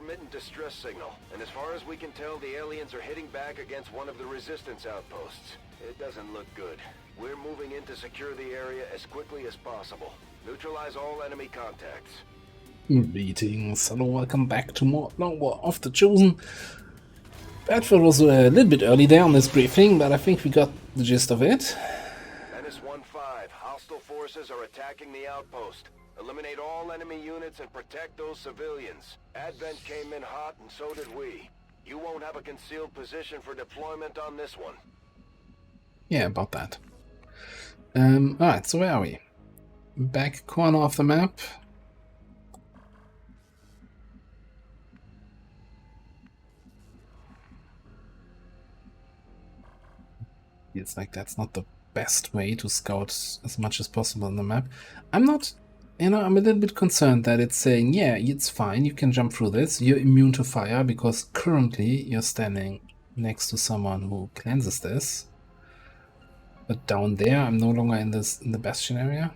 intermittent distress signal, and as far as we can tell, the aliens are hitting back against one of the resistance outposts. It doesn't look good. We're moving in to secure the area as quickly as possible. Neutralize all enemy contacts. Greetings, hello, welcome back to more War of the Chosen. Bradford was a little bit early there on this briefing, but I think we got the gist of it. Menace 1-5, hostile forces are attacking the outpost. Eliminate all enemy units and protect those civilians. Advent came in hot and so did we. You won't have a concealed position for deployment on this one. Yeah, about that. Alright, so where are we? Back corner of the map. It's like that's not the best way to scout as much as possible on the map. I'm not, I'm a little bit concerned that it's saying, yeah, it's fine, you can jump through this, you're immune to fire, because currently you're standing next to someone who cleanses this. But down there, I'm no longer in the Bastion area.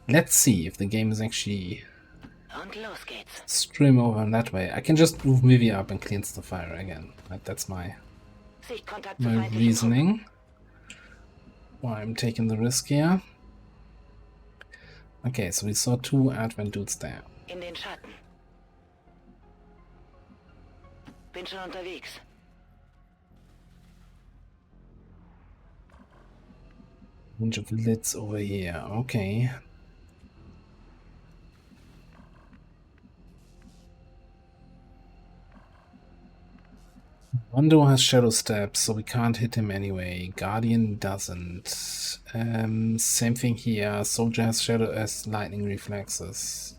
Let's see if the game is actually stream over in that way. I can just move Mivi up and cleanse the fire again. Right? That's my reasoning why I'm taking the risk here. Okay, so we saw two Advent dudes there. In den Schatten. Bin schon unterwegs. Bunch of lids over here. Okay. Wando has shadow steps, so we can't hit him anyway. Guardian doesn't. Same thing here. Soldier has lightning reflexes.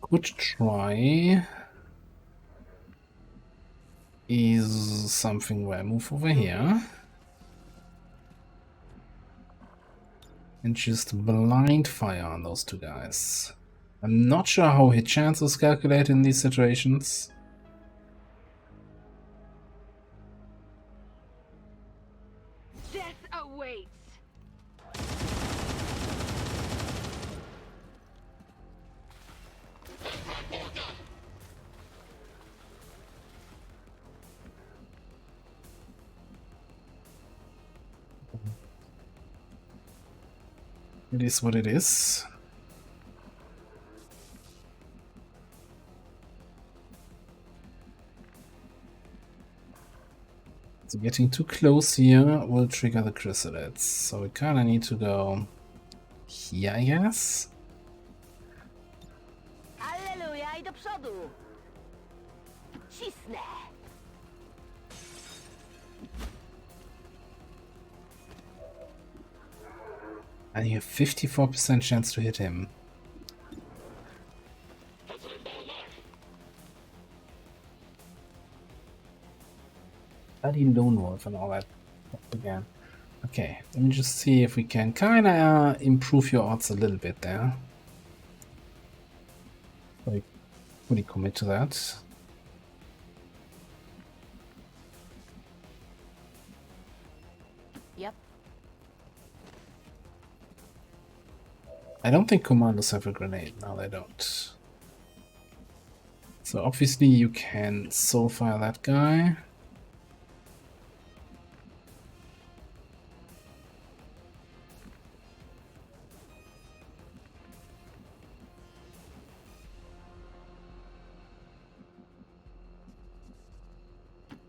Could try is something where I move over here and just blind fire on those two guys. I'm not sure how hit chance is calculated in these situations. Death awaits. It is what it is. So getting too close here will trigger the chrysalids. So we kind of need to go here, I guess. Alleluja I do przodu. Cisnę. And you have 54% chance to hit him. Bloody lone wolf and all that again. Okay, let me just see if we can kind of improve your odds a little bit there. Like, fully commit to that. Yep. I don't think commandos have a grenade. No, they don't. So obviously you can soul fire that guy.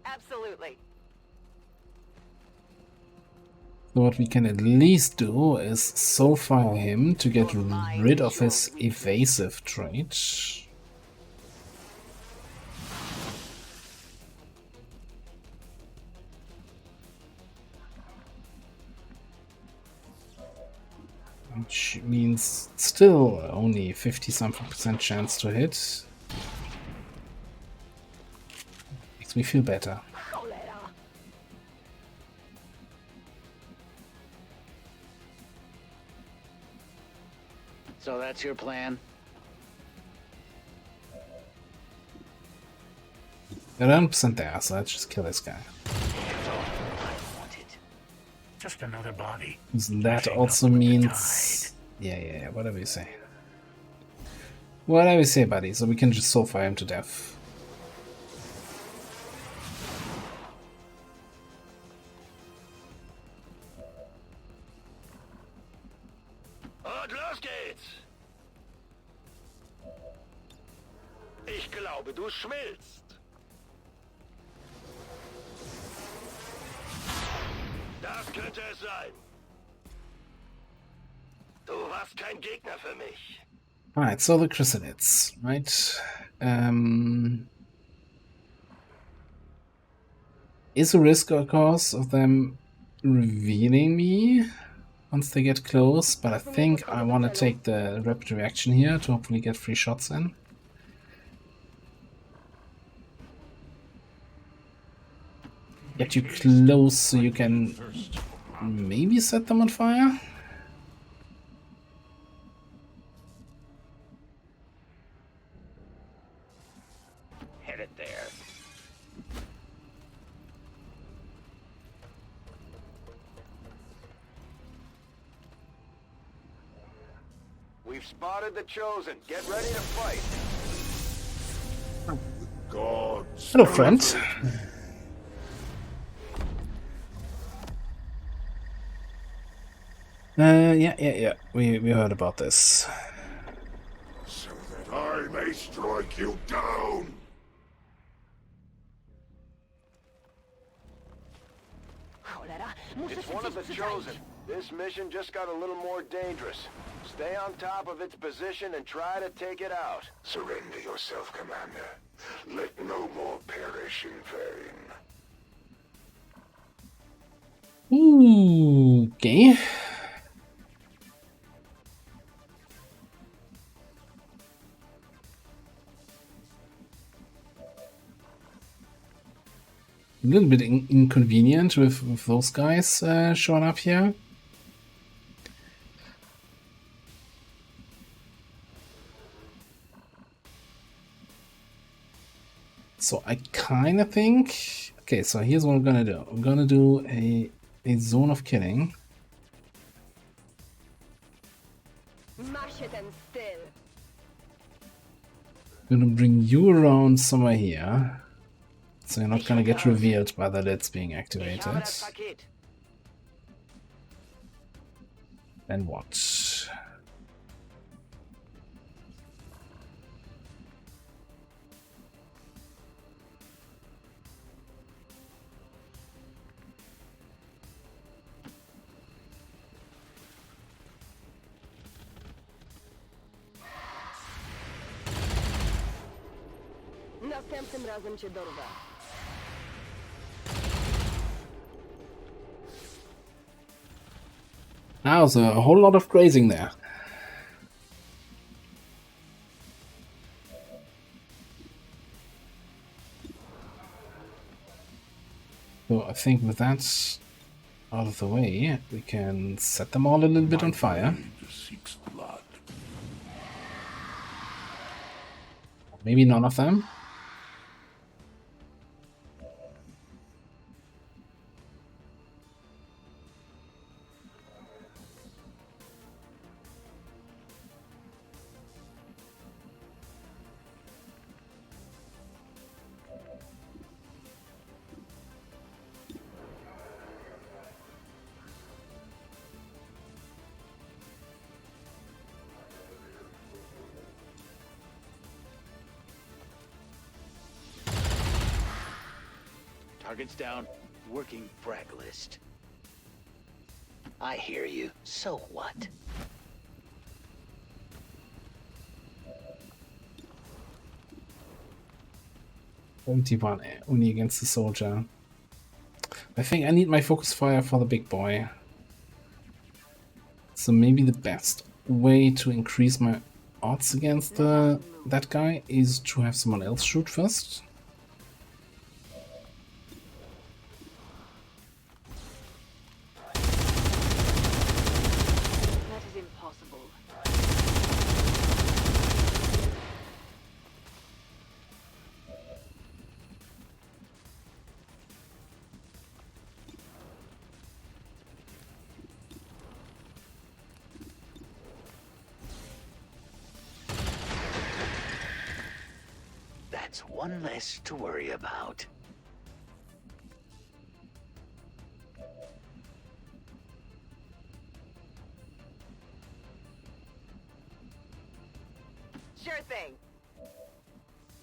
Absolutely. So what we can at least do is soul fire him to get rid of his evasive trait. Which means still only 50-something% chance to hit. Makes me feel better. that's your plan? They're 100% there, so let's just kill this guy. That's all I wanted. Just another body. That Flashing also up with the means... Yeah, whatever you say. Whatever you say, buddy, so we can just soul fire him to death. Und los geht's! Ich glaube, du schmilzt. Das könnte es sein. Du warst kein Gegner für mich. Alright, so the chrysalids, right? Is a risk, of course, of them revealing me once they get close, but I think I want to take the rapid reaction here to hopefully get 3 shots in. Get you close so you can maybe set them on fire? Hit it there. We've spotted the Chosen. Get ready to fight. Gods. Hello, friend. Yeah. We heard about this. So that I may strike you down. Cholera, muszę It's się one of gdzieś the przyczaić. Chosen. This mission just got a little more dangerous. Stay on top of its position and try to take it out. Surrender yourself, Commander. Let no more perish in vain. Okay. A little bit inconvenient with those guys showing up here. So I kind of think... Okay, so here's what I'm gonna do. I'm gonna do a zone of killing. Ma się ten styl. I'm gonna bring you around somewhere here. So you're not gonna get revealed by the lids being Ich habe activated. das Paket. Then what? Następnym razem cię dorwę. That was a whole lot of grazing there. So I think with that out of the way, we can set them all a little bit on fire. Blade seeks blood. Maybe none of them. Target's down. Working frag list. I hear you. So what? Only against the soldier. I think I need my focus fire for the big boy. So maybe the best way to increase my odds against that guy is to have someone else shoot first. That is impossible. That's one less to worry about. Sure thing.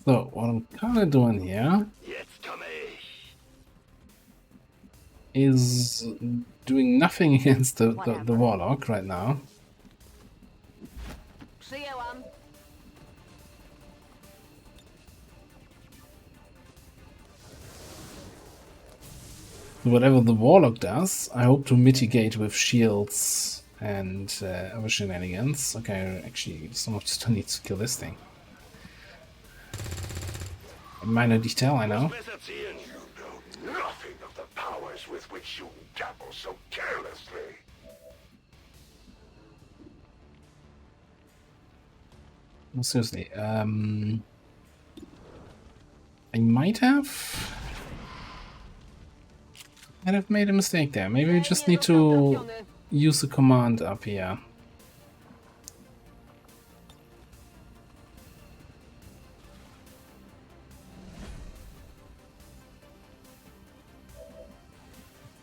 So, what I'm kind of doing here Jetzt komme ich. is doing nothing against the warlock right now. Przyjęłam. Whatever the warlock does, I hope to mitigate with shields and other shenanigans. Okay, actually, someone still needs to kill this thing. A minor detail, I know. Besser zielen. You know nothing of the powers with which you dabble so carelessly. No, seriously, I might have made a mistake there. Maybe we just need to use the command up here.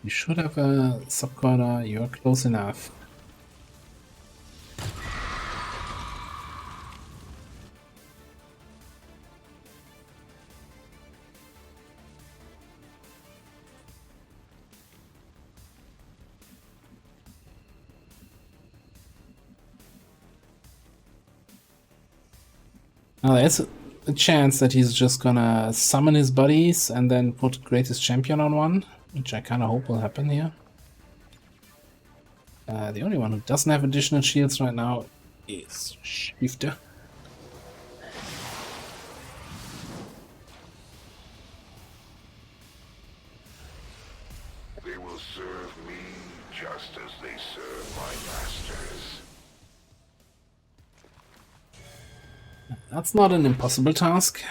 You should have a subcorner. You're close enough. Now there's a chance that he's just gonna summon his buddies and then put Greatest Champion on one, which I kind of hope will happen here. The only one who doesn't have additional shields right now is Shifter. They will serve me just as they serve my masters. That's not an impossible task.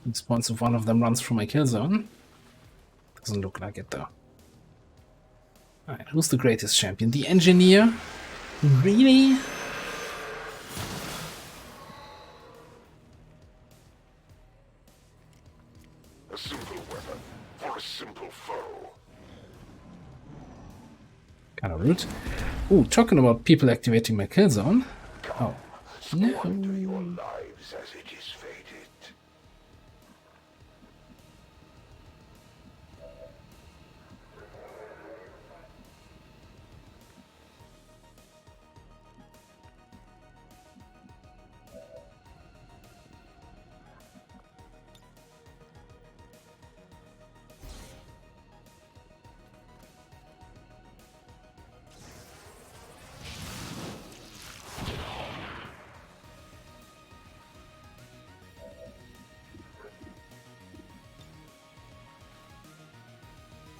At this point, if one of them runs through my kill zone. Doesn't look like it though. Alright, who's the greatest champion? The engineer? Really? A simple weapon for a simple foe. Kind of rude. Ooh, talking about people activating my kill zone. Oh, Squander your lives as it is fated.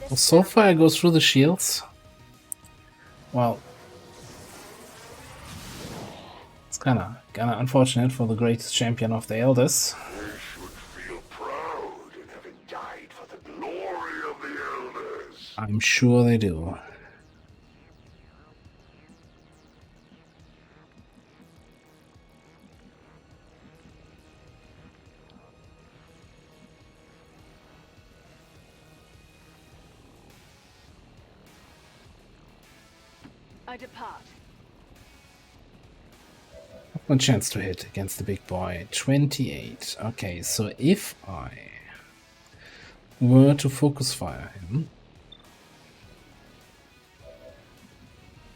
well, so far I go through the shields. Well, it's kinda unfortunate for the greatest champion of the elders. They should feel proud in having died for the glory of the elders. I'm sure they do. I depart. One chance to hit against the big boy. 28. Okay, so if I were to focus fire him,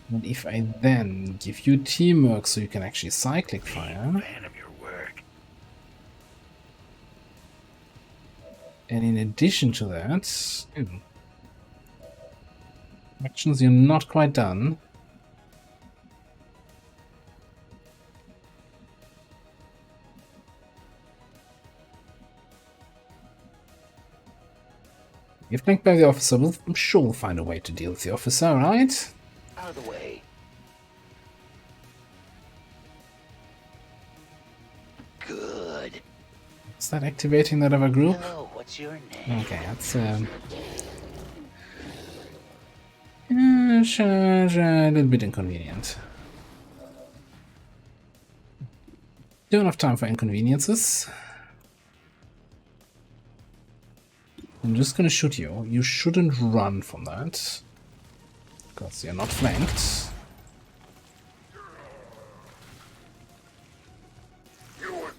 and if I then give you teamwork so you can actually cyclic fire, Fan of your work. and in addition to that, actions you're not quite done. If flanked by the officer, I'm sure we'll find a way to deal with the officer, right? Out of the way. Good. Is that activating that other group? Hello, what's your name? Okay, that's a little bit inconvenient. Don't have time for inconveniences. I'm just gonna shoot you. You shouldn't run from that, because you're not flanked.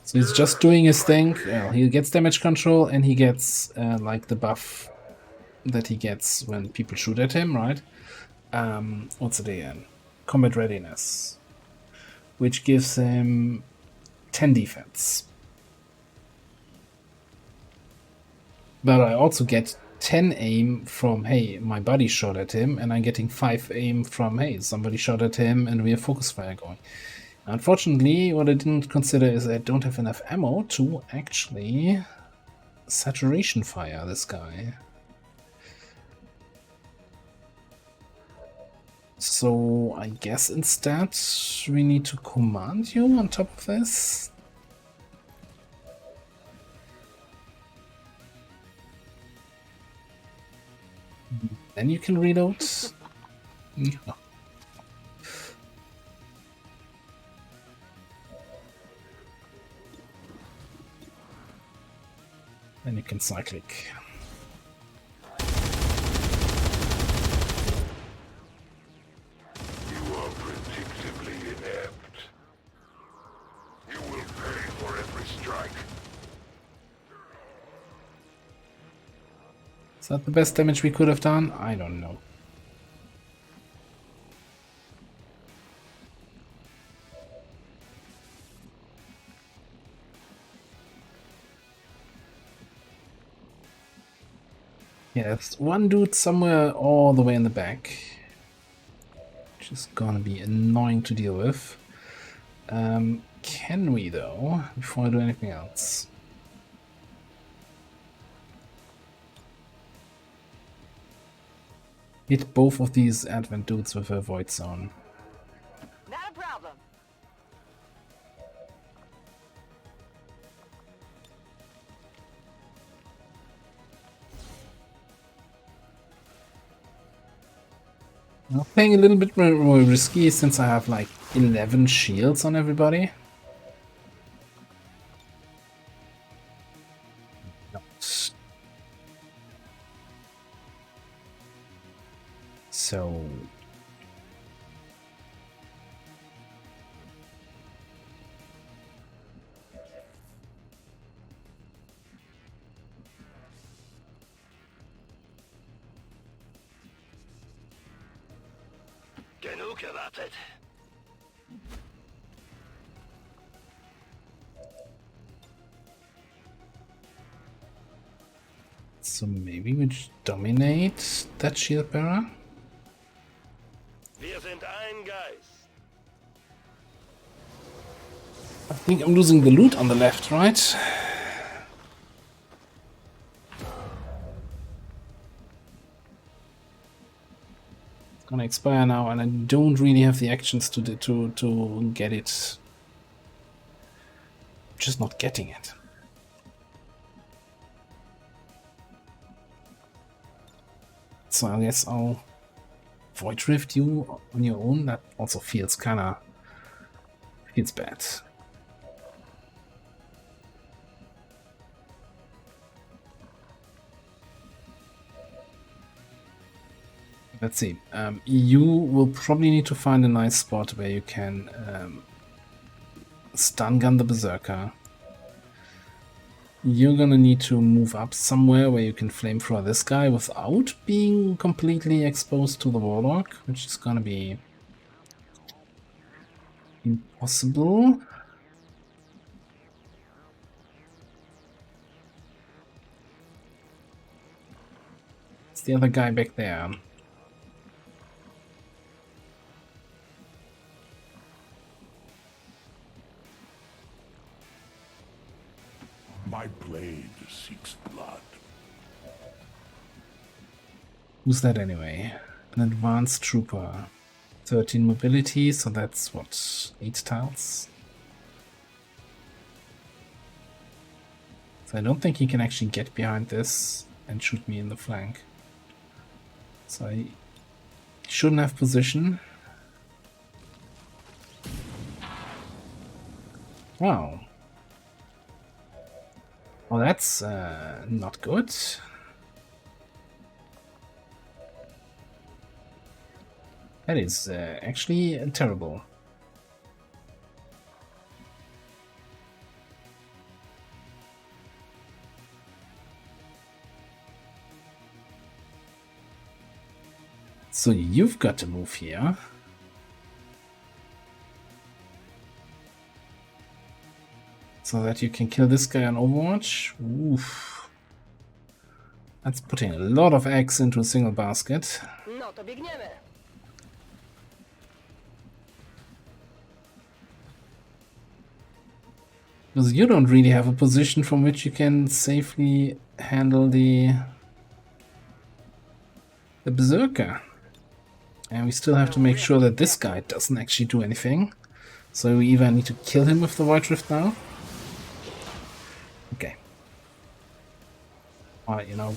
So he's just doing his thing. Well, he gets damage control and he gets like the buff that he gets when people shoot at him, right? What's it again? Combat readiness, which gives him 10 defense. But I also get 10 aim from, hey, my buddy shot at him, and I'm getting 5 aim from, hey, somebody shot at him and we have focus fire going. Unfortunately, what I didn't consider is I don't have enough ammo to actually saturation fire this guy. So I guess instead we need to command you on top of this. Then you can reload. Yeah. Then you can cyclic. You are predictably inept. You will pay for every strike. Is that the best damage we could have done? I don't know. Yeah, there's one dude somewhere all the way in the back, which is gonna be annoying to deal with. Can we though, before I do anything else? Hit both of these Advent dudes with a Void Zone. Not a problem. I'm playing a little bit more risky since I have like 11 shields on everybody. So Genug gewartet. So maybe we just dominate that shield bearer. Wir sind ein Geist. I think I'm losing the loot on the left, right? It's gonna expire now, and I don't really have the actions to get it. Just not getting it. So I guess I'll Void Rift you on your own. That also feels bad. Let's see. You will probably need to find a nice spot where you can stun gun the Berserker. You're gonna need to move up somewhere where you can flamethrower this guy without being completely exposed to the warlock, which is gonna be impossible. It's the other guy back there. My blade seeks blood. Who's that anyway? An advanced trooper. 13 mobility, so that's what, 8 tiles? So I don't think he can actually get behind this and shoot me in the flank. So I shouldn't have position. Wow. Well, that's not good. That is actually terrible. So you've got to move here. So that you can kill this guy on Overwatch. Oof. That's putting a lot of eggs into a single basket. No to biegniemy. Because you don't really have a position from which you can safely handle the Berserker. And we still have to make sure that this guy doesn't actually do anything. So we either need to kill him with the Void Rift now. Okay. Or, you know,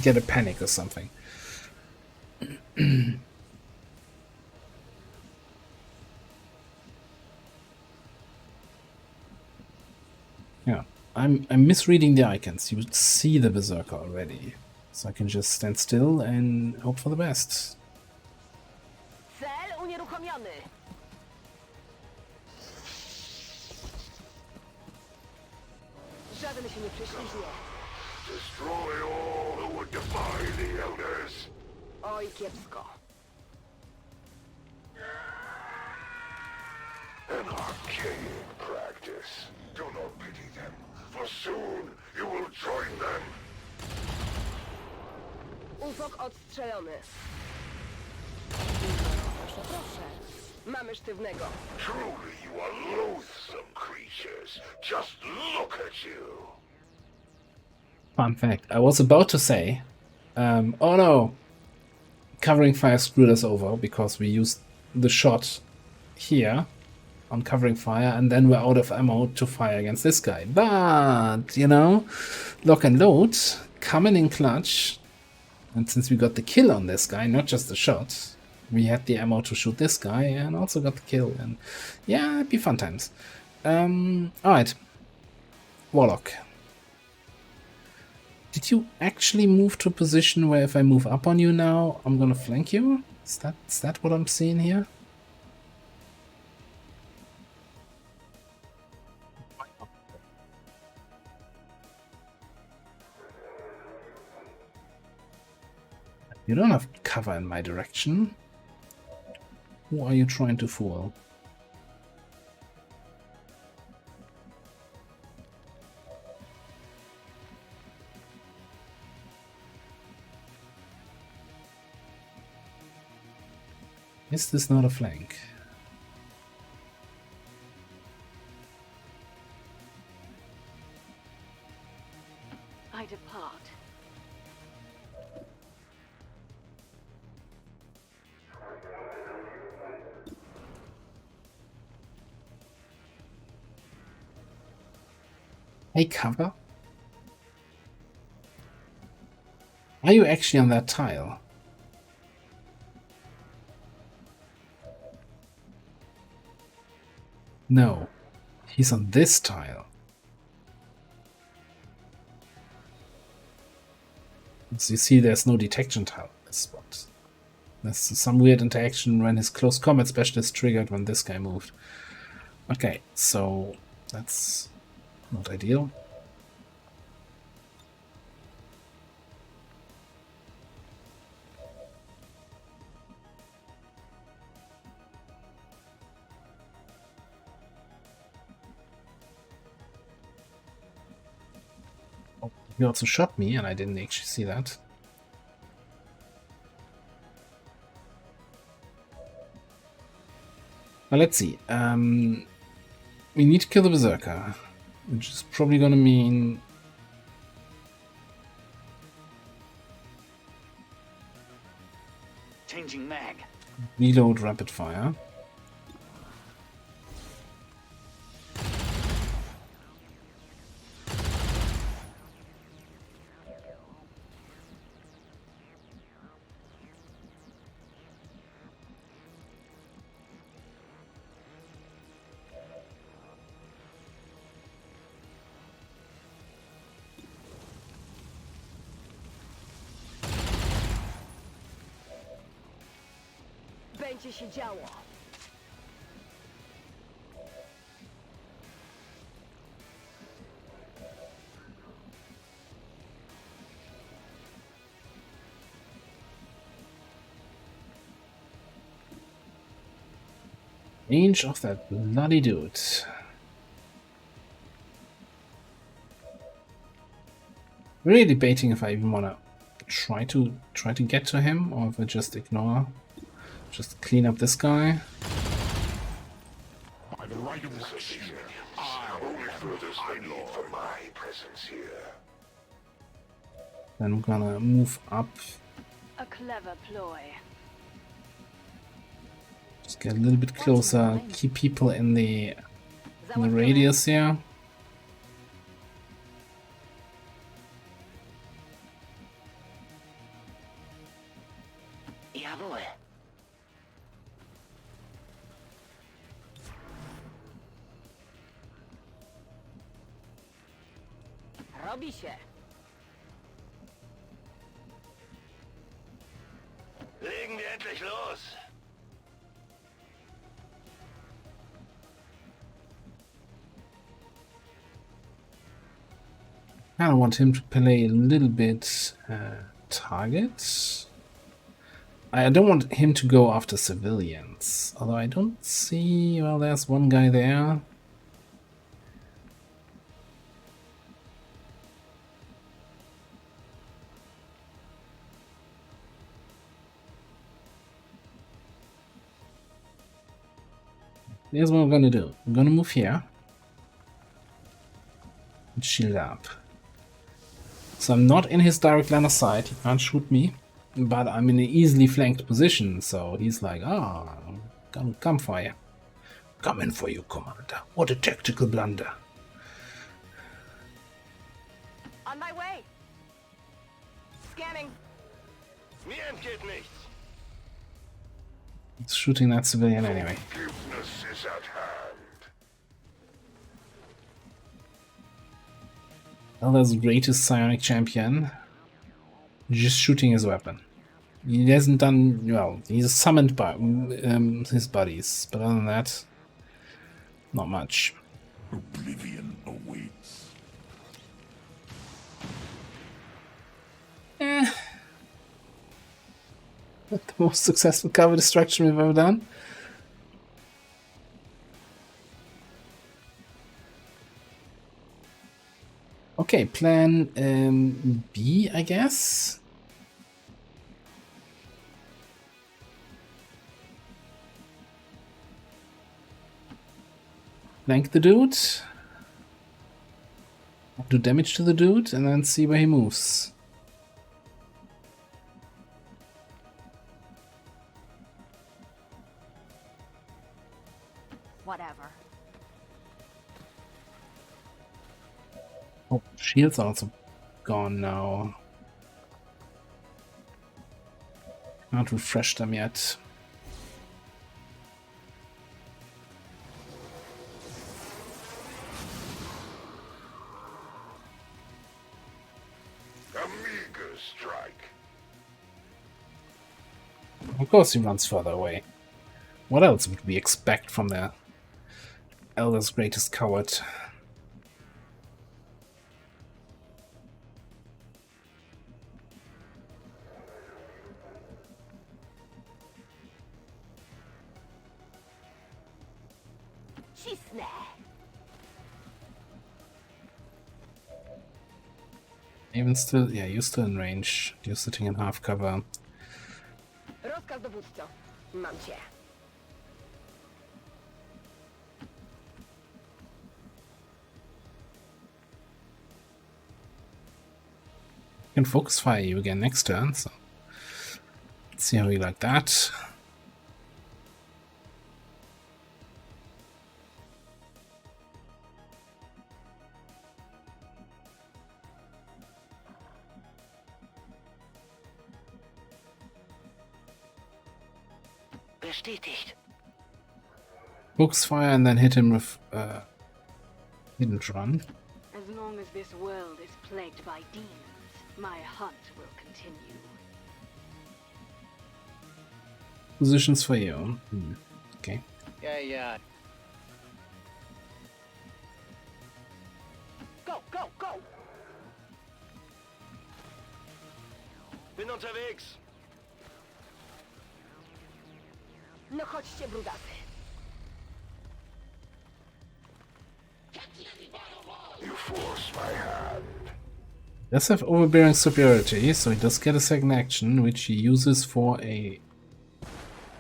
get a panic or something. Yeah, I'm misreading the icons. You would see the Berserker already. So I can just stand still and hope for the best. Cel unieruchomiony. Żaden się nie prześliźnie. Destroy all who would defy the elders. Oj, kiepsko. An archaic practice. Do not pity them, for soon you will join them. Ufok odstrzelony. Proszę, proszę. Mamy sztywnego. Truly you are loathsome creatures. Just look at you. Fun fact, I was about to say, oh no, covering fire screwed us over because we used the shot here on covering fire and then we're out of ammo to fire against this guy. But, you know, lock and load, coming in clutch, and since we got the kill on this guy, not just the shot, we had the ammo to shoot this guy and also got the kill, and yeah, it'd be fun times. Alright, Warlock. Did you actually move to a position where if I move up on you now, I'm gonna flank you? Is that what I'm seeing here? You don't have cover in my direction. Who are you trying to fool? Is this not a flank? I depart. Hey, cover? Are you actually on that tile? No, he's on this tile. As you see, there's no detection tile in this spot. There's some weird interaction when his close combat special is triggered when this guy moved. Okay, so that's not ideal. Oh, he also shot me and I didn't actually see that. Well, let's see. We need to kill the Berserker, which is probably gonna mean Changing mag. reload rapid fire. będzie się działo. Range of that bloody dude. Really debating if I even wanna try to get to him or if I just ignore. Just clean up this guy. By the right of which Only furthers the need for my presence here. Then I'm gonna move up. A clever ploy. Just get a little bit closer. Keep people in the radius here. Jawohl. Robi się. Legen wir endlich los. I kind of want him to play a little bit target. I don't want him to go after civilians. Although I don't see... Well, there's one guy there. Here's what I'm gonna do. I'm gonna move here. And shield up. So I'm not in his direct line of sight. He can't shoot me. But I'm in an easily flanked position. So he's like, ah, come for you. Coming for you, Commander. What a tactical blunder. On my way. Scanning. Mir entgeht nichts. He's shooting that civilian anyway. Forgiveness is at hand. Elders' greatest psionic champion. Just shooting his weapon. He hasn't done well. He's summoned by his buddies, but other than that, not much. oblivion awaits. Not the most successful cover destruction we've ever done. Okay, plan B, I guess. Flank the dude. Do damage to the dude and then see where he moves. Whatever. Oh, shield's also gone now. Can't refresh them yet. A meager strike. Of course he runs further away. What else would we expect from the Elder's greatest coward? Cisnę. Even still, yeah, you're still in range. You're sitting in half cover. Rozkaz dowódco. Mam cię. I can focus fire you again next turn, so let's see how we like that. Bestätigt. Focus fire and then hit him with hidden run. As long as this world is plagued by demons, my hunt will continue. positions for you. Okay. Yeah. Go, go, go! Bin unterwegs. No chodźcie, brudacy. You force my hand. Does have overbearing superiority, so he does get a second action, which he uses for a...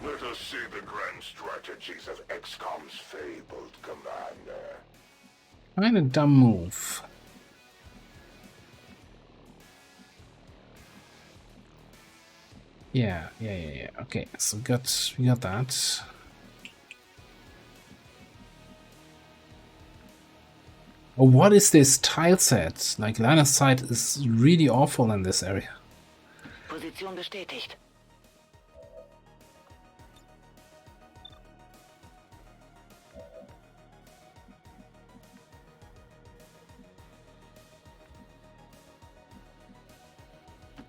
Let us see the grand strategies of XCOM's fabled commander. kind of dumb move. Yeah. Okay, so we got that. Oh, what is this tile set? Like, line of sight is really awful in this area. Position bestätigt.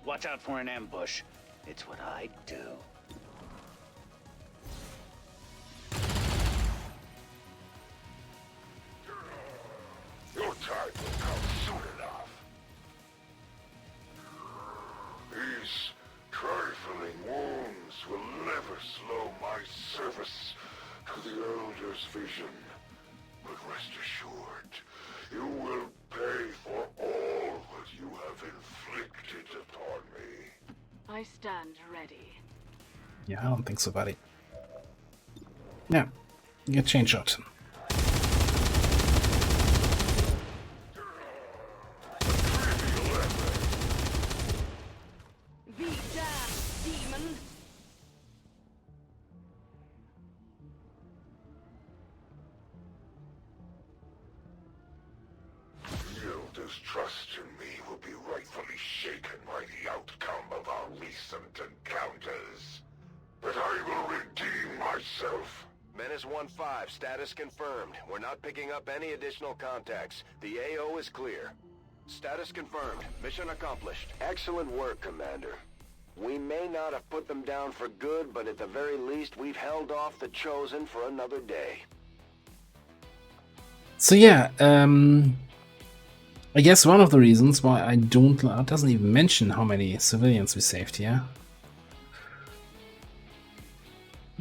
Watch out for an ambush. It's what I do. Your time will come soon enough. These trifling wounds will never slow my service to the Elder's vision. But rest assured, you will pay for all that you have inflicted upon me. I stand ready. Yeah, I don't think so, buddy. Yeah, get chain shot. Be damned, demon! Yilda's trust in me will be rightfully shaken by the outcome of our recent encounters. But I will redeem myself. Menace 1-5, status confirmed. We're not picking up any additional contacts. The AO is clear. Status confirmed. Mission accomplished. Excellent work, Commander. We may not have put them down for good, but at the very least, we've held off the Chosen for another day. So yeah, I guess one of the reasons why I don't... It doesn't even mention how many civilians we saved here.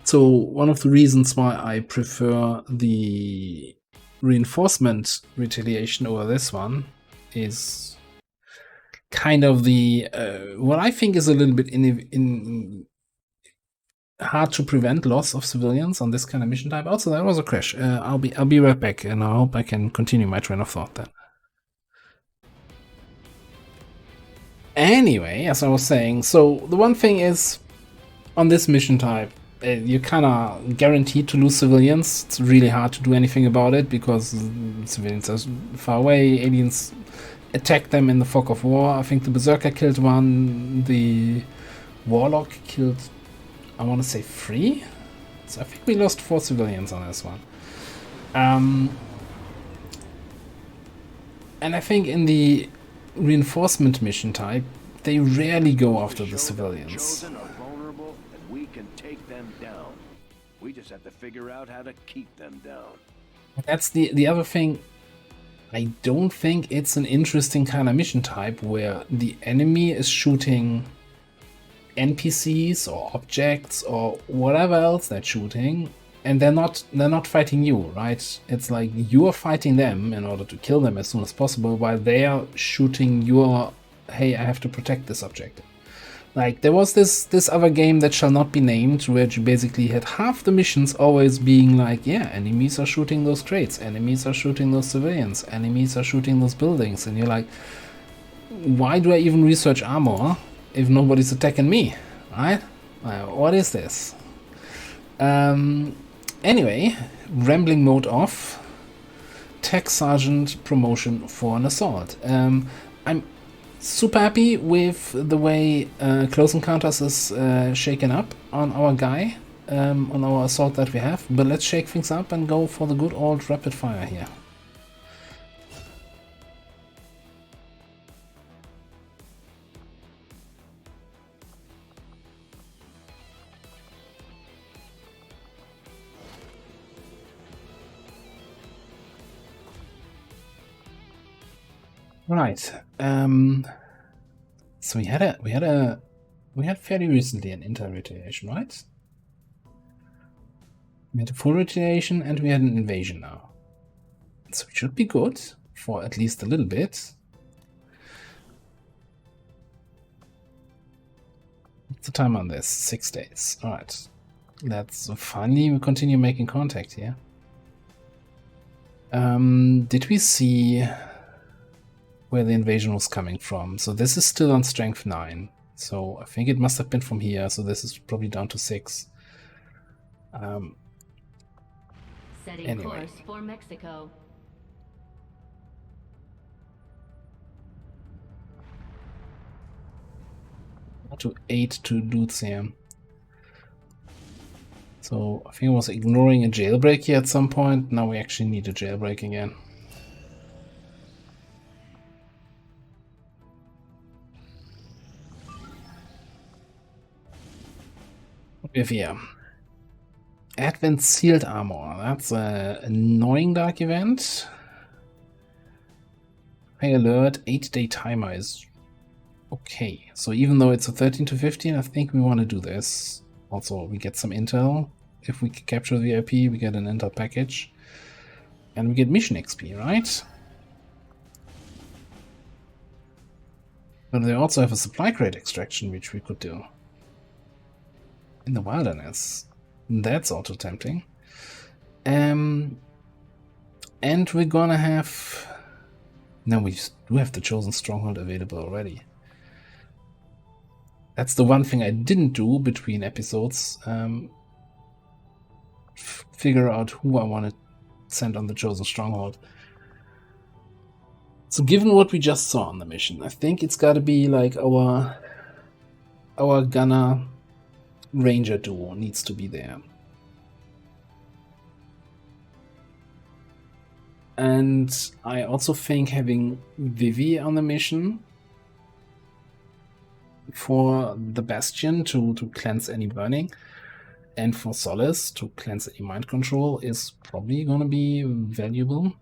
So one of the reasons why I prefer the reinforcement retaliation over this one is kind of the what I think is a little bit in hard to prevent loss of civilians on this kind of mission type. Also, there was a crash. I'll be right back, and I hope I can continue my train of thought then. Anyway, as I was saying, so the one thing is on this mission type, you're kind of guaranteed to lose civilians. It's really hard to do anything about it because civilians are far away. Aliens attack them in the fog of war. I think the Berserker killed one. The Warlock killed, I want to say 3. So I think we lost 4 civilians on this one. And I think in the reinforcement mission type, they rarely go after the civilians. Chosen are vulnerable, and we can take them down. We just have to figure out how to keep them down. That's the other thing. I don't think it's an interesting kind of mission type where the enemy is shooting NPCs or objects or whatever else they're shooting, and they're not fighting you, right? It's like you are fighting them in order to kill them as soon as possible, while they are shooting your, hey, I have to protect this object. Like, there was this other game that shall not be named, where you basically had half the missions always being like, yeah, enemies are shooting those crates, enemies are shooting those civilians, enemies are shooting those buildings, and you're like, why do I even research armor if nobody's attacking me, right? What is this? Anyway, rambling mode off. Tech Sergeant promotion for an assault. I'm super happy with the way Close Encounters is shaken up on our guy, on our assault that we have, but let's shake things up and go for the good old rapid fire here. Right. So we had fairly recently an inter-retaliation, right? We had a full retaliation and we had an invasion now. So it should be good for at least a little bit. What's the time on this? 6 days. Alright. Let's finally continue making contact here. Did we see where the invasion was coming from? So this is still on strength 9. So I think it must have been from here. So this is probably down to 6. Setting Anyway. course for Mexico. To 8 to dudes here. So I think I was ignoring a jailbreak here at some point. Now we actually need a jailbreak again. What do we have here? Advent Sealed Armor. That's an annoying dark event. High alert, 8-day timer is okay. So even though it's a 13 to 15, I think we want to do this. Also, we get some intel. If we capture the VIP, we get an intel package. And we get mission XP, right? But they also have a supply crate extraction, which we could do. In the wilderness. That's also tempting. And we're gonna have... No, we do have the Chosen Stronghold available already. That's the one thing I didn't do between episodes. Figure out who I want to send on the Chosen Stronghold. So given what we just saw on the mission, I think it's got to be like our gunner ranger duo needs to be there. And I also think having Vivi on the mission for the Bastion to cleanse any burning, and for Solace to cleanse any mind control is probably going to be valuable.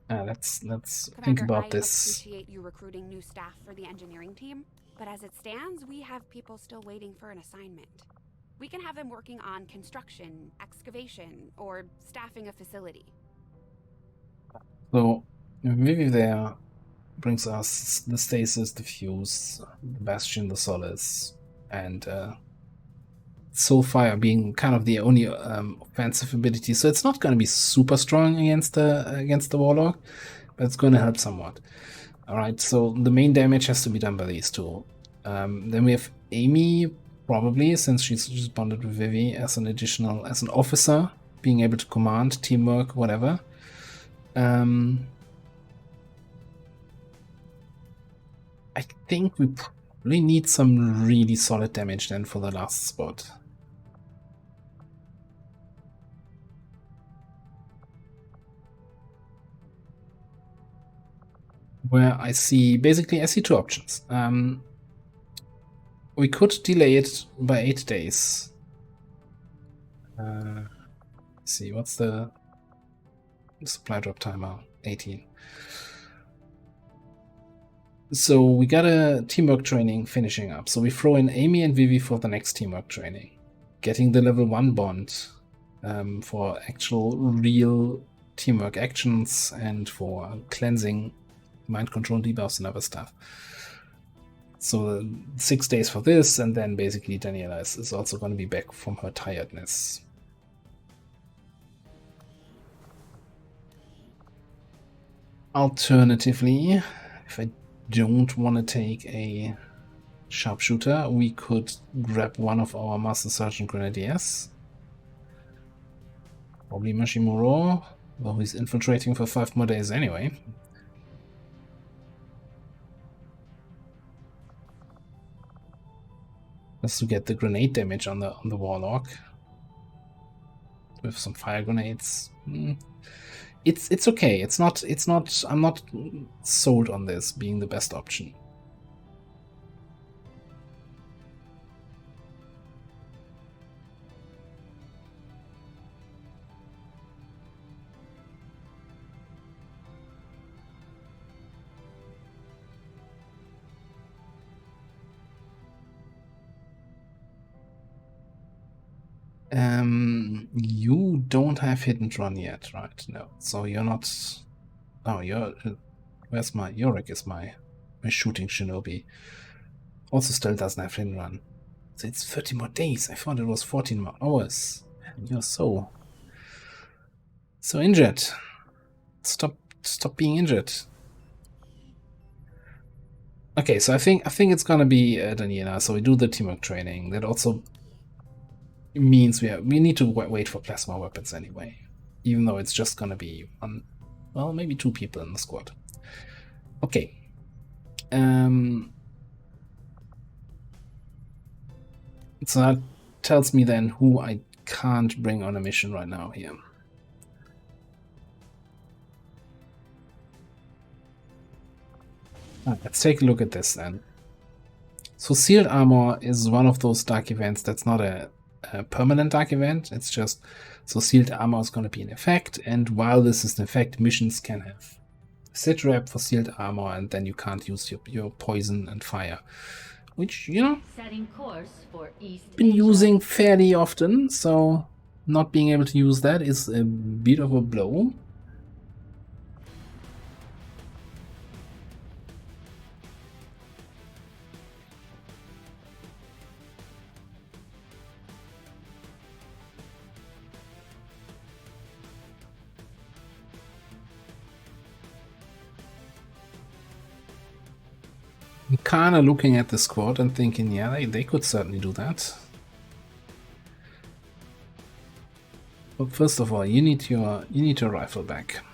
Let's think about this. Appreciate you recruiting new staff for the engineering team, but as it stands, we have people still waiting for an assignment. We can have them working on construction, excavation, or staffing a facility. So Vivi there brings us the stasis, the fuse, the bastion, the solace, and Soulfire being kind of the only offensive ability. So it's not going to be super strong against the warlock, but it's going to help somewhat. All right, so the main damage has to be done by these two. Then we have Amy, probably, since she's bonded with Vivi, as an officer, being able to command, teamwork, whatever. I think we probably need some really solid damage then for the last spot. Where I see two options. We could delay it by 8 days. Let's see, what's the supply drop timer? 18. So we got a teamwork training finishing up. So we throw in Amy and Vivi for the next teamwork training. Getting the level 1 bond for actual real teamwork actions and for cleansing mind control debuffs and other stuff. So 6 days for this, and then basically Daniela is also going to be back from her tiredness. Alternatively, if I don't want to take a sharpshooter, we could grab one of our Master Sergeant Grenadiers. Probably Mashimuro, though he's infiltrating for 5 more days anyway. Just to get the grenade damage on the warlock. With some fire grenades. It's okay. It's not I'm not sold on this being the best option. You don't have hidden run yet, right? No. So you're not. Oh, you're. Where's my Yorick? Is my shooting shinobi. Also still doesn't have hidden run. So it's 30 more days. I thought it was 14 more hours. And you're so injured. Stop being injured. Okay, so I think it's gonna be Daniela. So we do the teamwork training. That also means we need to wait for plasma weapons anyway, even though it's just gonna be one, well, maybe 2 people in the squad. Okay. So that tells me then who I can't bring on a mission right now here. Let's take a look at this then. So sealed armor is one of those dark events that's not a permanent dark event. It's just, so sealed armor is going to be in effect, and while this is in effect, missions can have sit rep for sealed armor, and then you can't use your poison and fire, which, you know, Setting course for East been Asia. using fairly often, so not being able to use that is a bit of a blow. I'm kind of looking at the squad and thinking, yeah, they could certainly do that. But first of all, you need your rifle back,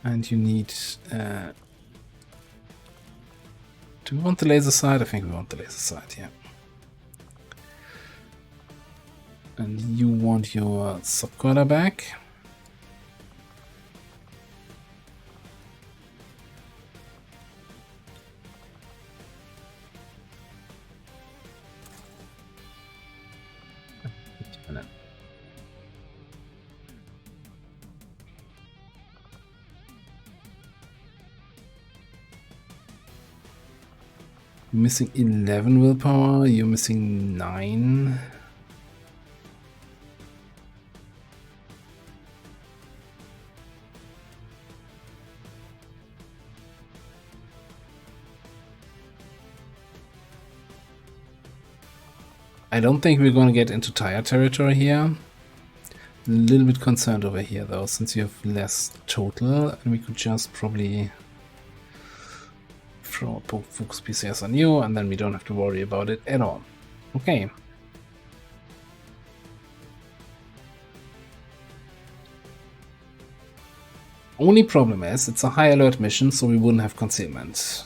and you need. Do we want the laser sight? I think we want the laser sight. Yeah. And you want your subquarter back. You're missing 11 willpower, you're missing 9. I don't think we're going to get into tire territory here. A little bit concerned over here though, since you have less total, and we could just probably throw a focus PCS on you, and then we don't have to worry about it at all. Okay. Only problem is, it's a high alert mission, so we wouldn't have concealment.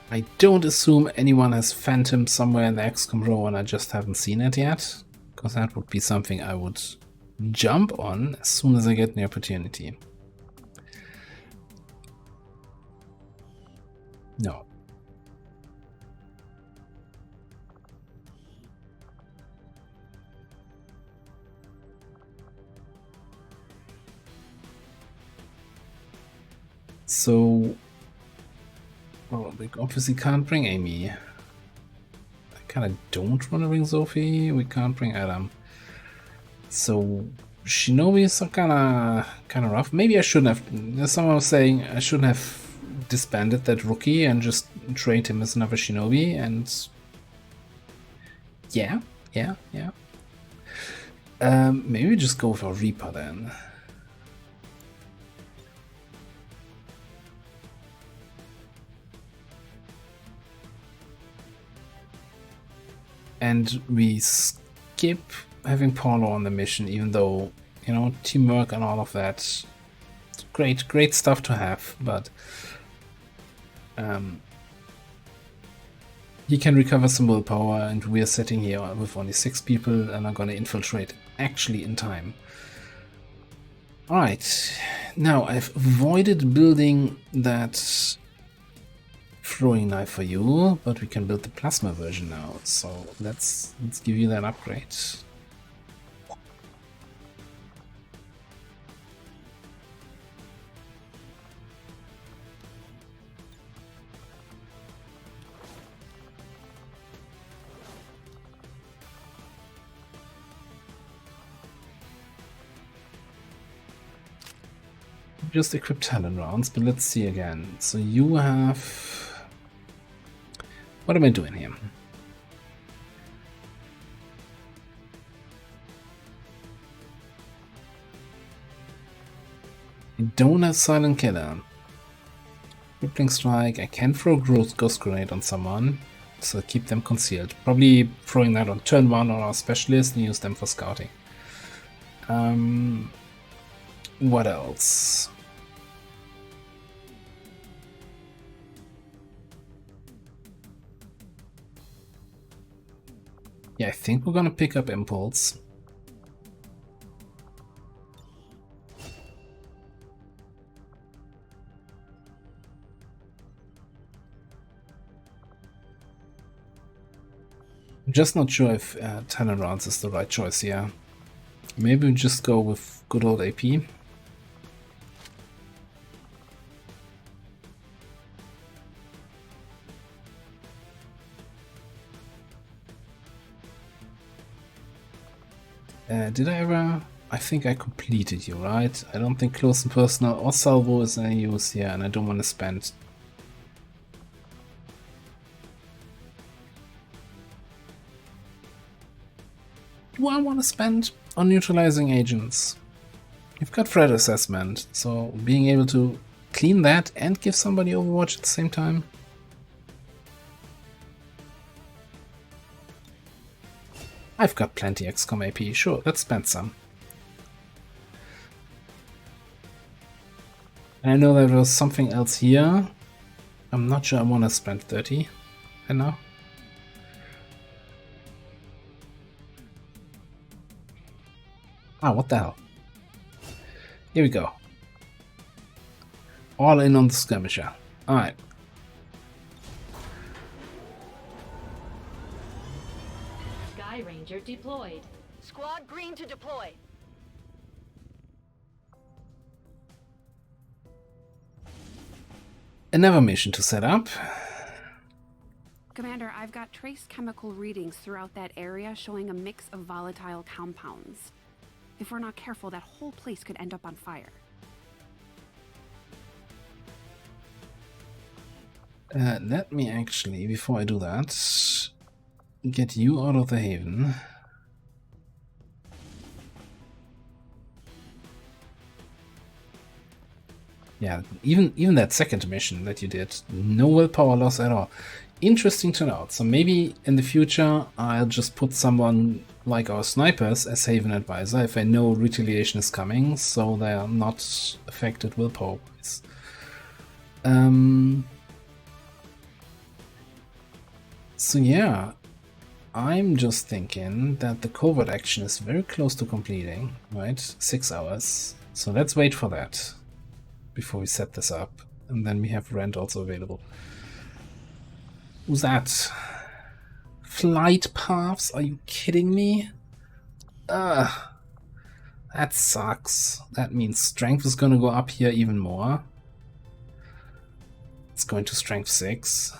I don't assume anyone has Phantom somewhere in the XCOM row and I just haven't seen it yet, because that would be something I would jump on as soon as I get the opportunity. No. So, well, we obviously can't bring Amy. I kind of don't want to bring Sophie. We can't bring Adam. So Shinobi is kind of rough. Maybe I shouldn't have. Someone was saying I shouldn't have disbanded that rookie and just trained him as another Shinobi. And yeah. Maybe we just go for Reaper then. And we skip having Paulo on the mission, even though, you know, teamwork and all of that, great stuff to have, but he can recover some willpower, and we're sitting here with only 6 people and are gonna infiltrate actually in time. Alright, now I've avoided building that throwing knife for you, but we can build the plasma version now, so let's give you that upgrade. just equip talent rounds, but let's see again. So you have... What am I doing here? You don't have Silent Killer. Crippling Strike. I can throw Ghost Grenade on someone, so keep them concealed. Probably throwing that on turn 1 on our specialist and use them for scouting. What else? Yeah, I think we're gonna pick up Impulse. I'm just not sure if talent rounds is the right choice here. Maybe we just go with good old AP. Did I ever? I think I completed you, right? I don't think close and personal or salvo is any use here, and I don't want to spend. Do I want to spend on neutralizing agents? You've got threat assessment, so being able to clean that and give somebody Overwatch at the same time. I've got plenty XCOM AP, sure, let's spend some. And I know there was something else here. I'm not sure I want to spend 30 right now. Ah, what the hell? Here we go. All in on the skirmisher. Alright. Sky Ranger deployed. Squad green to deploy. Another mission to set up. Commander, I've got trace chemical readings throughout that area showing a mix of volatile compounds. If we're not careful, that whole place could end up on fire. Let me actually, before I do that, get you out of the haven. Yeah, even that second mission that you did, no willpower loss at all. Interesting to note. So maybe in the future I'll just put someone like our snipers as Haven Advisor if I know retaliation is coming, so they are not affected willpower-wise. So yeah, I'm just thinking that the covert action is very close to completing, right? 6 hours. So let's wait for that before we set this up. And then we have Rent also available. Who's that? Flight paths? Are you kidding me? That sucks. That means strength is gonna go up here even more. It's going to strength 6.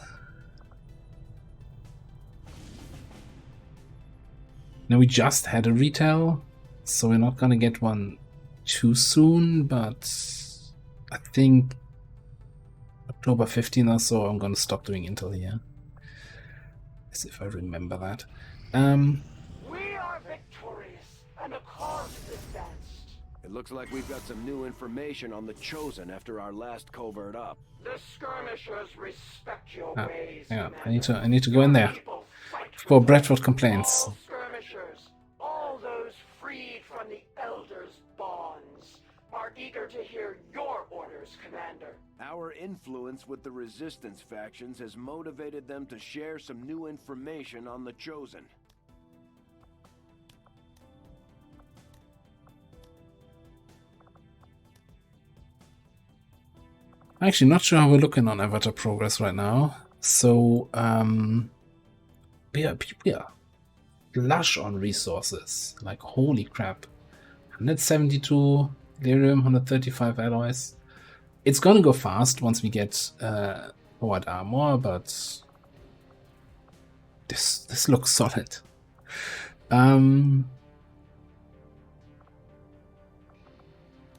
Now we just had a retail, so we're not gonna get one too soon, but I think October 15 or so I'm gonna stop doing Intel here. As if I remember that. We are victorious, and the cause is advanced. It looks like we've got some new information on the Chosen after our last covert up. The skirmishers respect your ways. Yeah, Commander. I need to go in there People fight before with Bradford complains. all skirmishers, all those freed from the Elders' bonds, are eager to hear your orders, Commander. Our influence with the Resistance factions has motivated them to share some new information on the Chosen. I'm actually not sure how we're looking on Avatar progress right now. So, we are lush on resources. Like, holy crap. 172 Lyrium, 135 alloys. It's gonna go fast once we get forward armor, but this looks solid.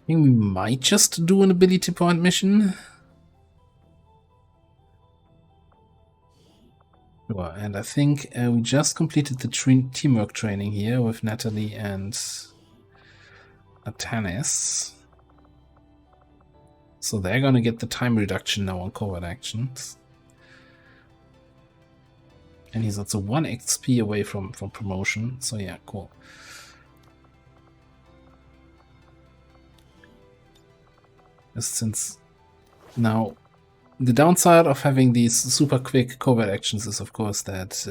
think we might just do an ability point mission. Sure, and I think we just completed the teamwork training here with Natalie and Atanis. So they're gonna get the time reduction now on covert actions. And he's also 1 XP away from promotion, so yeah, cool. Since now, the downside of having these super quick covert actions is, of course, that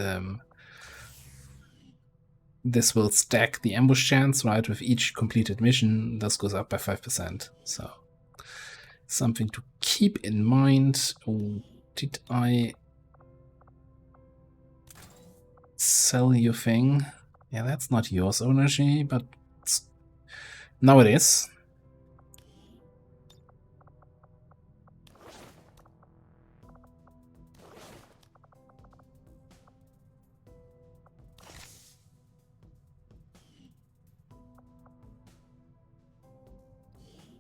this will stack the ambush chance, right? With each completed mission, this goes up by 5%. So, something to keep in mind. Oh, did I sell your thing? Yeah, that's not yours, Ownership, but now it is.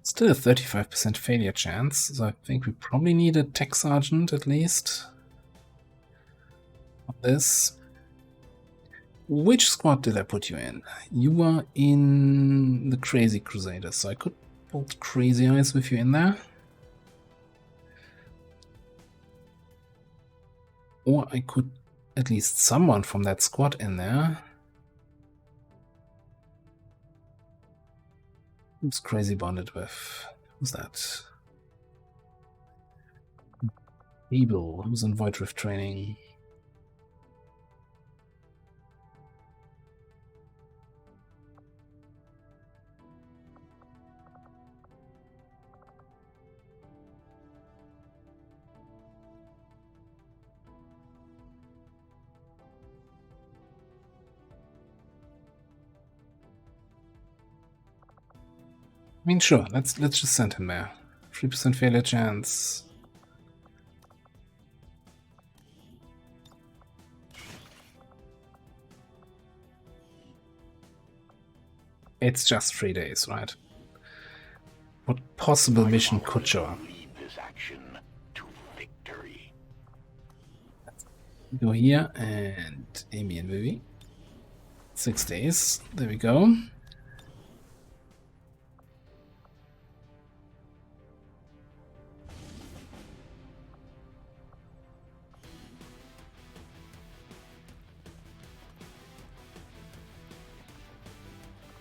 Still a 35% failure chance, so I think we probably need a tech sergeant at least on this. Which squad did I put you in? You are in the Crazy Crusaders, so I could put Crazy Eyes with you in there. Or I could at least someone from that squad in there. Who's Crazy bonded with? Who's that? Abel, who's in Void Rift training. I mean, sure, let's just send him there. 3% failure chance. It's just 3 days, right? What possible mission could show up? This action to victory. Go here and Amy and Vivi. 6 days. There we go.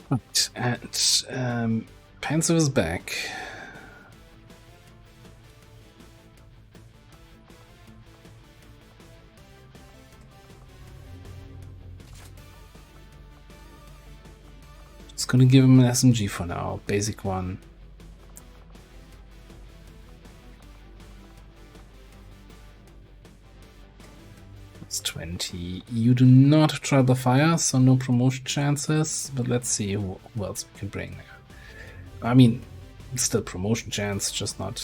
Right, and Pensive is back. Just gonna give him an SMG for now, basic one. It's 20. You do not have Tribal Fire, so no promotion chances, but let's see who else we can bring there. I mean, still promotion chance, just not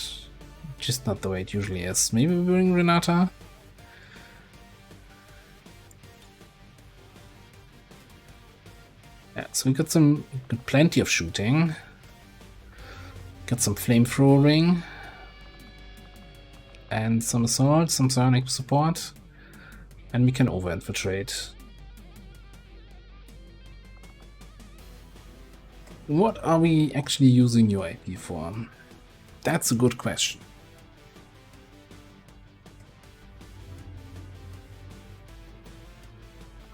the way it usually is. Maybe we bring Renata? Yeah, so we got plenty of shooting. Got some flamethrowing. And some assault, some psionic support. And we can over-infiltrate. What are we actually using your AP for? That's a good question.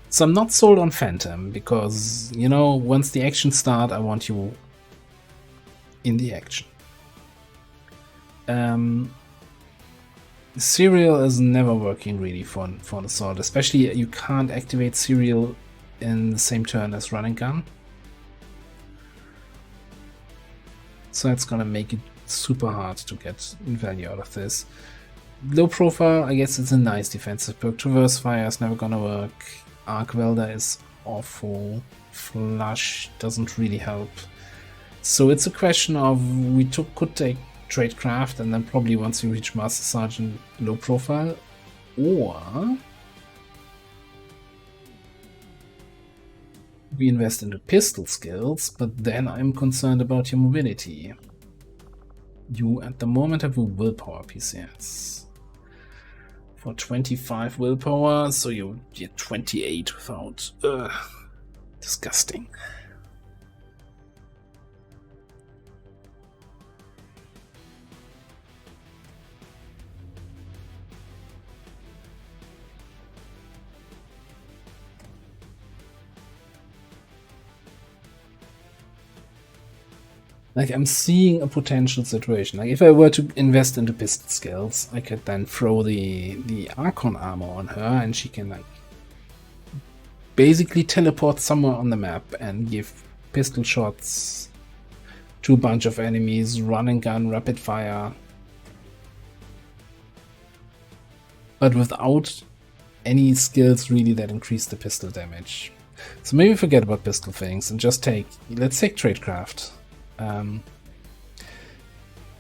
So I'm not sold on Phantom, because, you know, once the action starts, I want you in the action. Serial is never working really for an assault, especially you can't activate Serial in the same turn as Running Gun. So it's gonna make it super hard to get value out of this. Low profile, I guess it's a nice defensive perk. Traverse Fire is never gonna work. Arc Welder is awful. Flush doesn't really help. So it's a question of could take Tradecraft, and then probably once you reach Master Sergeant, low profile, or we invest into pistol skills, but then I'm concerned about your mobility. You at the moment have a willpower PCS. For 25 willpower, so you get 28 without... disgusting. Like, I'm seeing a potential situation. Like, if I were to invest into pistol skills, I could then throw the Archon armor on her, and she can, like, basically teleport somewhere on the map and give pistol shots to a bunch of enemies, run and gun, rapid fire. But without any skills really that increase the pistol damage. So maybe forget about pistol things and just let's take tradecraft.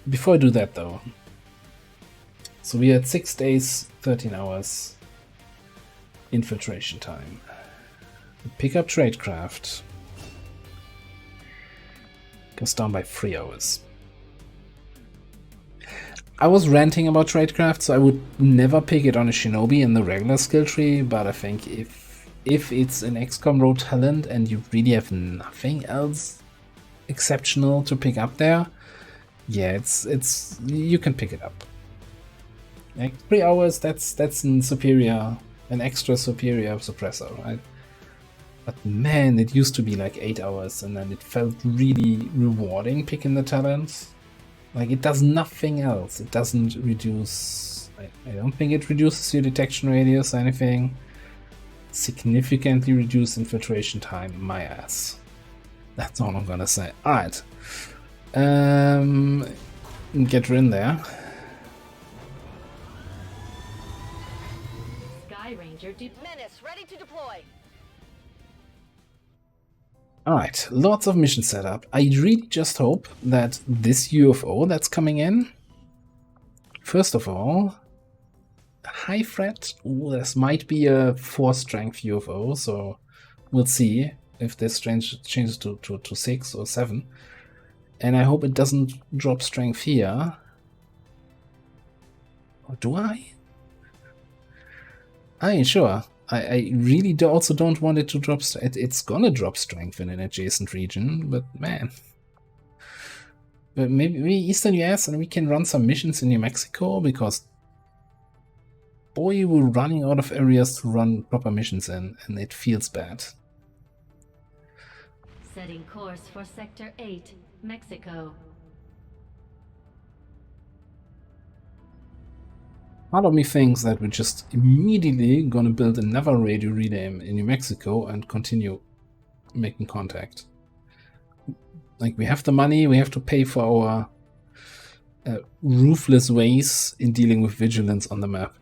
Before I do that though, so we had 6 days, 13 hours infiltration time. Pick up tradecraft, goes down by 3 hours. I was ranting about tradecraft, so I would never pick it on a shinobi in the regular skill tree, but I think if it's an XCOM road talent and you really have nothing else exceptional to pick up there, yeah, it's you can pick it up. Like 3 hours, that's an extra superior suppressor, right? But man, it used to be like 8 hours, and then it felt really rewarding picking the talents. Like, it does nothing else. It doesn't reduce... I don't think it reduces your detection radius or anything. Significantly reduce infiltration time. My ass. That's all I'm gonna say. Alright. Get her in there. Sky Ranger Menace, ready to deploy. Alright, lots of mission setup. I really just hope that this UFO that's coming in, first of all, high threat. Ooh, this might be a 4 strength UFO, so we'll see if this changes to 6 or 7. And I hope it doesn't drop strength here. Or do I? I ain't sure. I really also don't want it to drop. It's gonna drop strength in an adjacent region, but man. But maybe Eastern US, and we can run some missions in New Mexico, because boy, we're running out of areas to run proper missions in, and it feels bad. setting course for Sector 8, Mexico. Part of me thinks that we're just immediately gonna build another radio relay in New Mexico and continue making contact. Like, we have the money, we have to pay for our ruthless ways in dealing with vigilance on the map.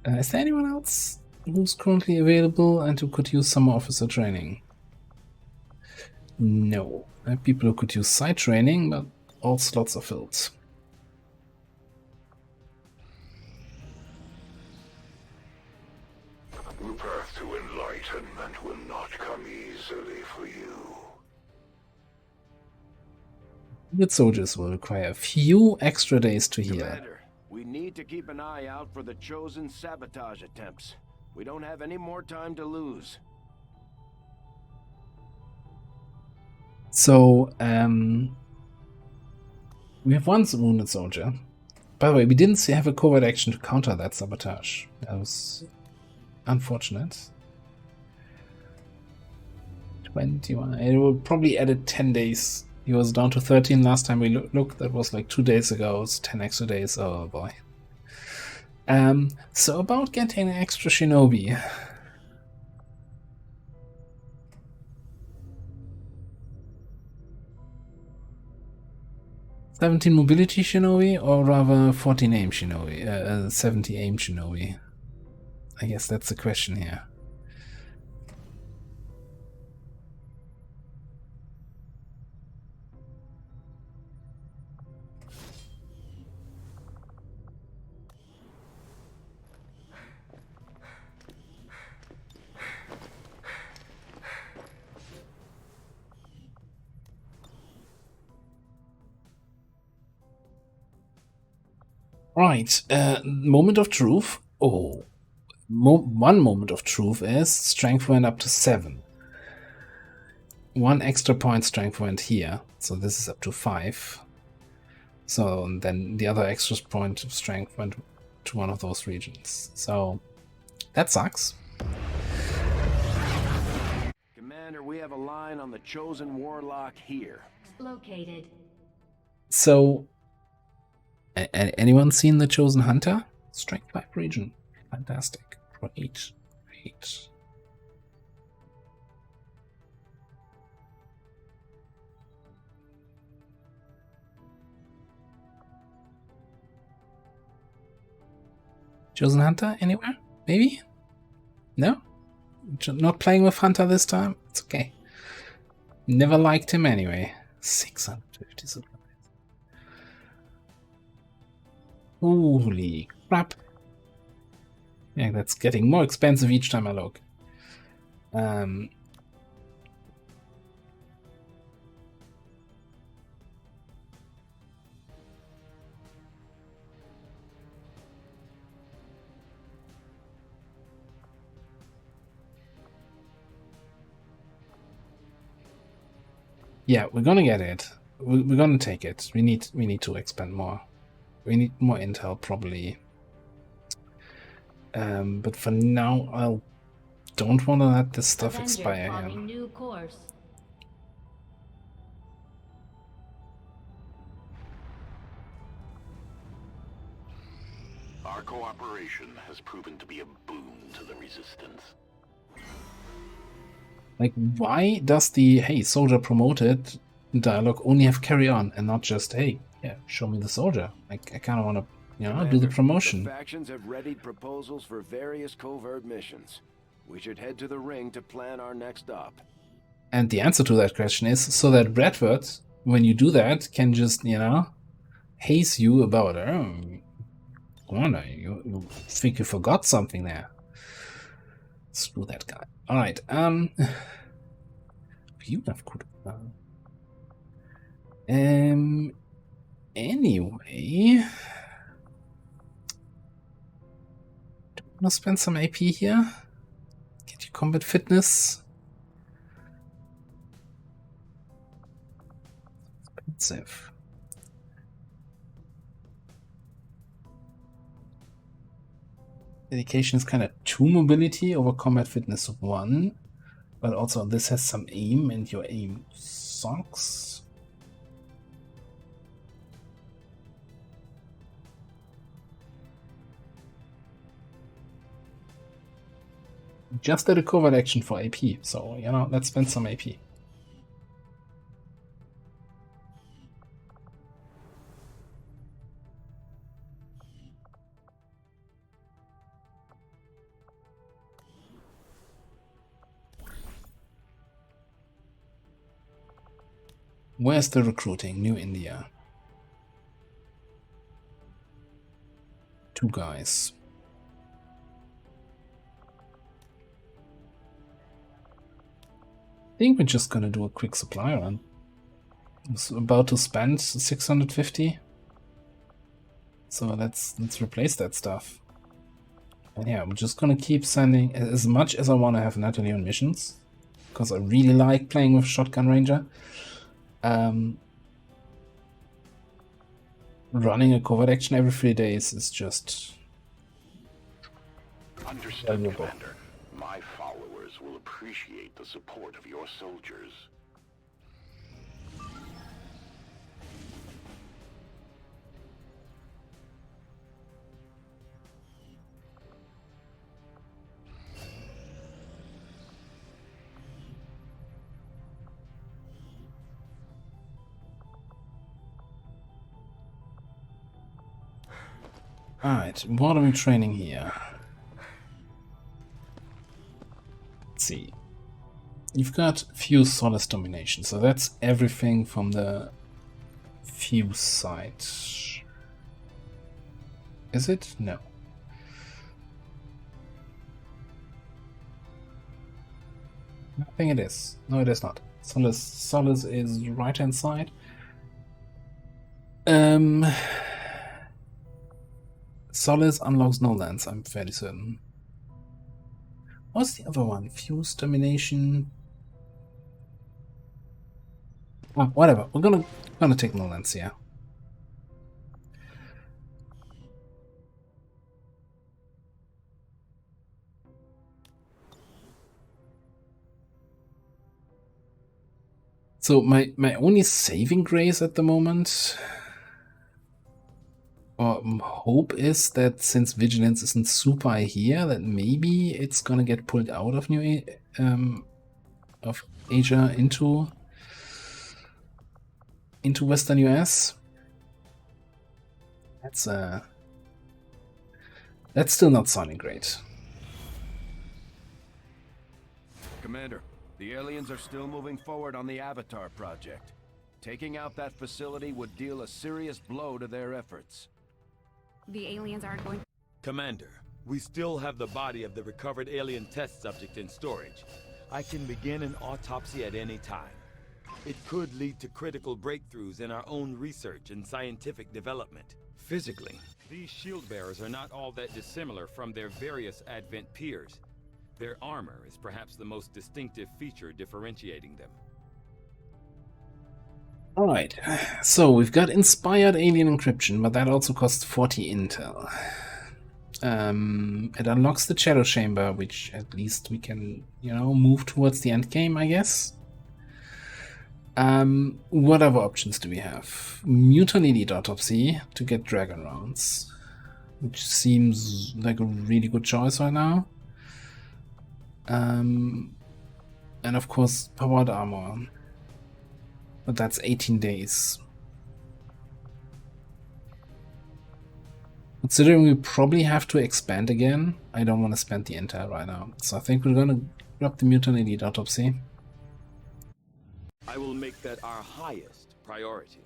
Is there anyone else who's currently available and who could use summer officer training? No. There are people who could use site training, but all slots are filled. The path to enlightenment will not come easily for you. Good soldiers will require a few extra days to heal. Commander, we need to keep an eye out for the chosen sabotage attempts. We don't have any more time to lose. So, we have one wounded soldier. By the way, we didn't have a covert action to counter that sabotage. That was unfortunate. 21. It will probably added 10 days. He was down to 13 last time we looked. That was like 2 days ago. It's 10 extra days. Oh boy. So about getting an extra shinobi. "17 mobility shinobi, or rather 14 aim shinobi, 70 aim shinobi?" I guess that's the question here. Right, moment of truth. Oh, one moment of truth is strength went up to 7. 1 extra point strength went here, so this is up to 5. So then the other extra point of strength went to one of those regions. So that sucks. Commander, we have a line on the chosen warlock here. Located. So, anyone seen the Chosen Hunter? Strength 5 region. Fantastic. Great. Great. Chosen Hunter anywhere? Maybe? No? Not playing with Hunter this time? It's okay. Never liked him anyway. 650 supplies. Holy crap. Yeah, that's getting more expensive each time I look. Yeah, we're gonna get it. We're gonna take it. We need to expand more. We need more intel probably. But for now, I don't want to let this stuff expire here. New course. Our cooperation has proven to be a boon to the Resistance. Like, why does the "hey, soldier promoted" dialogue only have carry on and not just "hey, yeah, show me the soldier"? Like, I kind of want to, you know, do the promotion. The factions have readied proposals for various covert missions. We should head to the ring to plan our next op. And the answer to that question is so that Bradford, when you do that, can just, you know, haze you about, oh, wonder, you think you forgot something there. Screw that guy. Alright, you have good. Anyway, do you want to spend some AP here? Get your combat fitness. Expensive. Dedication is kind of 2 mobility over combat fitness 1, but also this has some aim and your aim sucks. Just did a covert action for AP, so, you know, let's spend some AP. Where's the recruiting? New India. 2 guys. I think we're just gonna do a quick supply run. I was about to spend 650. So let's replace that stuff. And yeah, we're just gonna keep sending as much as I want to have Natalie on missions. Because I really like playing with Shotgun Ranger. Running a covert action every 3 days is just Understood, Commander. My followers will appreciate the support of your soldiers. Alright, what are we training here? Let's see. You've got Fuse Solace Domination, so that's everything from the Fuse side. Is it? No. I think it is. No, it is not. Solace is right hand side. Solace unlocks no lands, I'm fairly certain. What's the other one? Fuse, Domination. Oh, whatever. We're gonna take no lands here. So my only saving grace at the moment, or hope, is that since Vigilance isn't super high here, that maybe it's gonna get pulled out of of Asia into Western US. That's still not sounding great. Commander, the aliens are still moving forward on the Avatar project. Taking out that facility would deal a serious blow to their efforts. The aliens aren't going. Commander, we still have the body of the recovered alien test subject in storage. I can begin an autopsy at any time. It could lead to critical breakthroughs in our own research and scientific development. Physically, these shield bearers are not all that dissimilar from their various Advent peers. Their armor is perhaps the most distinctive feature differentiating them. Alright, so we've got Inspired Alien Encryption, but that also costs 40 intel. It unlocks the Shadow Chamber, which at least we can, move towards the end game, I guess. What other options do we have? Mutant Elite Autopsy to get Dragon Rounds, which seems like a really good choice right now. And of course, Powered Armor. But that's 18 days. Considering we probably have to expand again, I don't want to spend the intel right now. So I think we're gonna grab the Mutant Elite Autopsy. I will make that our highest priority.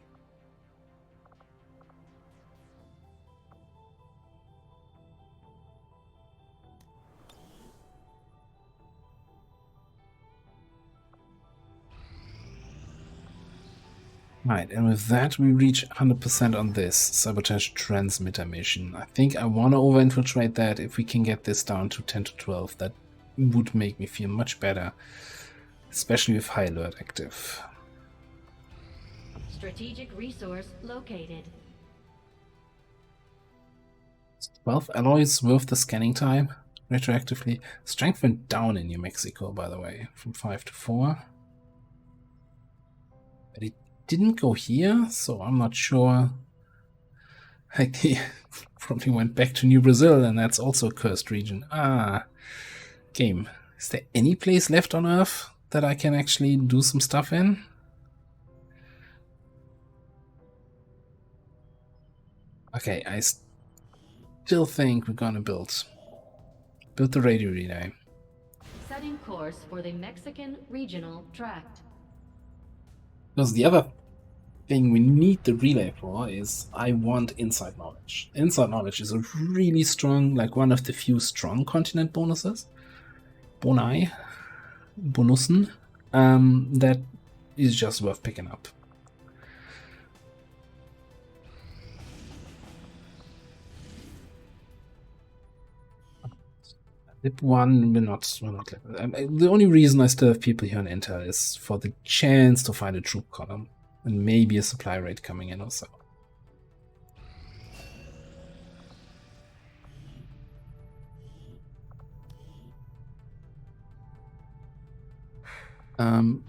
Right, and with that we reach 100% on this Sabotage Transmitter mission. I think I want to over-infiltrate that. If we can get this down to 10 to 12, that would make me feel much better. Especially with High Alert active. Strategic resource located. 12 alloys worth the scanning time retroactively. Strength went down in New Mexico, by the way, from 5 to 4. But it didn't go here, so I'm not sure. He probably went back to New Brazil, and that's also a cursed region. Game. Is there any place left on Earth that I can actually do some stuff in? Okay, I still think we're gonna build the radio relay. Setting course for the Mexican Regional Tract. Because the other thing we need the relay for is I want Inside Knowledge. Inside Knowledge is a really strong, like one of the few strong continent bonuses. Bonussen. That is just worth picking up. Lip 1, we're not the only reason I still have people here on Intel is for the chance to find a troop column and maybe a supply rate coming in or so.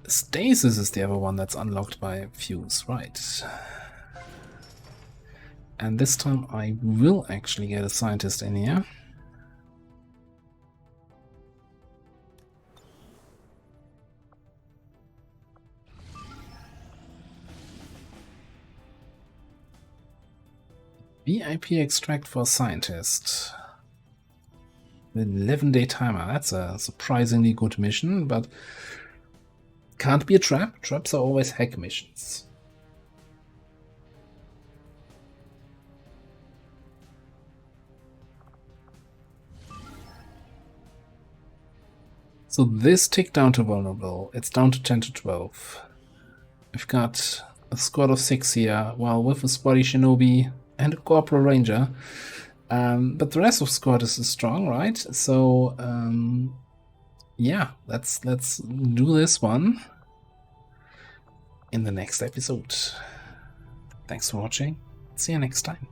Stasis is the other one that's unlocked by Fuse, right? And this time I will actually get a scientist in here. VIP extract for a scientist. With 11-day timer. That's a surprisingly good mission, but can't be a trap. Traps are always hack missions. So this ticked down to vulnerable. It's down to 10 to 12. We've got a squad of 6 here, while with a Spotty Shinobi and a Corporal Ranger, But the rest of squad is strong, right? So yeah, let's do this one in the next episode. Thanks for watching. See you next time.